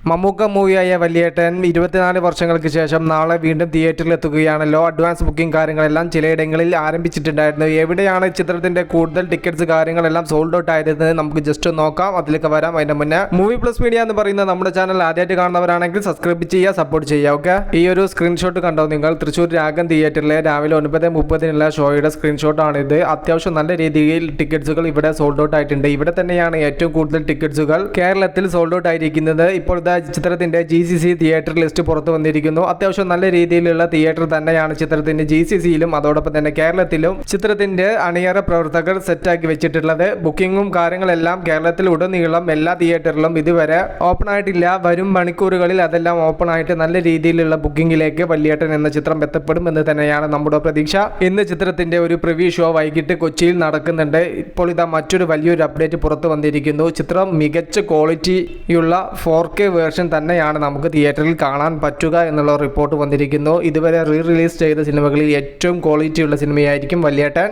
മമ്മൂക്ക മൂവിയായ വല്യേട്ടൻ 24 വർഷങ്ങൾക്ക് ശേഷം നാളെ വീണ്ടും തിയേറ്ററിൽ എത്തുകയാണല്ലോ. അഡ്വാൻസ് ബുക്കിംഗ് കാര്യങ്ങളെല്ലാം ചിലയിടങ്ങളിൽ ആരംഭിച്ചിട്ടുണ്ടായിരുന്നു. എവിടെയാണ് ചിത്രത്തിന്റെ കൂടുതൽ ടിക്കറ്റ്സ് കാര്യങ്ങളെല്ലാം സോൾഡ് ഔട്ട് ആയിരുന്നത് നമുക്ക് ജസ്റ്റ് നോക്കാം. അതിലേക്ക് വരാം. അതിന്റെ മുന്നേ മൂവി പ്ലസ് മീഡിയ എന്ന് പറയുന്ന നമ്മുടെ ചാനൽ ആദ്യമായിട്ട് കാണുന്നവരാണെങ്കിൽ സബ്സ്ക്രൈബ് ചെയ്യുക, സപ്പോർട്ട് ചെയ്യുക. ഓക്കെ, ഈ ഒരു സ്ക്രീൻഷോട്ട് കണ്ടോ നിങ്ങൾ? തൃശ്ശൂർ രാഗം തിയേറ്ററിലെ രാവിലെ 9:30 ഷോയുടെ സ്ക്രീൻഷോട്ടാണ് ഇത്. അത്യാവശ്യം നല്ല രീതിയിൽ ടിക്കറ്റ്സുകൾ ഇവിടെ സോൾഡ് ഔട്ട് ആയിട്ടുണ്ട്. ഇവിടെ തന്നെയാണ് ഏറ്റവും കൂടുതൽ ടിക്കറ്റ്സുകൾ കേരളത്തിൽ സോൾഡ് ഔട്ട് ആയിരിക്കുന്നത്. ഇപ്പോൾ ചിത്രത്തിന്റെ GCC തിയേറ്റർ ലിസ്റ്റ് പുറത്തു വന്നിരിക്കുന്നു. അത്യാവശ്യം നല്ല രീതിയിലുള്ള തിയേറ്റർ തന്നെയാണ് ചിത്രത്തിന്റെ GCCയിലും അതോടൊപ്പം തന്നെ കേരളത്തിലും ചിത്രത്തിന്റെ അണിയറ പ്രവർത്തകർ സെറ്റാക്കി വെച്ചിട്ടുള്ളത്. ബുക്കിങ്ങും കാര്യങ്ങളെല്ലാം കേരളത്തിൽ ഉടനീളം എല്ലാ തിയേറ്ററിലും ഇതുവരെ ഓപ്പൺ ആയിട്ടില്ല. വരും മണിക്കൂറുകളിൽ അതെല്ലാം ഓപ്പൺ ആയിട്ട് നല്ല രീതിയിലുള്ള ബുക്കിംഗിലേക്ക് വല്യേട്ടൻ എന്ന ചിത്രം എത്തപ്പെടും എന്ന് തന്നെയാണ് നമ്മുടെ പ്രതീക്ഷ. ഇന്ന് ചിത്രത്തിന്റെ ഒരു പ്രിവ്യൂ ഷോ വൈകിട്ട് കൊച്ചിയിൽ നടക്കുന്നുണ്ട്. ഇപ്പോൾ ഇതാ മറ്റൊരു വലിയൊരു അപ്ഡേറ്റ് പുറത്തു വന്നിരിക്കുന്നു. ചിത്രം മികച്ച ക്വാളിറ്റിയുള്ള 4K വേർഷൻ തന്നെയാണ് നമുക്ക് തിയേറ്ററിൽ കാണാൻ പറ്റുക എന്നുള്ള റിപ്പോർട്ട് വന്നിരിക്കുന്നു. ഇതുവരെ റിലീസ് ചെയ്ത സിനിമകളിൽ ഏറ്റവും ക്വാളിറ്റിയുള്ള സിനിമയായിരിക്കും വല്യേട്ടൻ.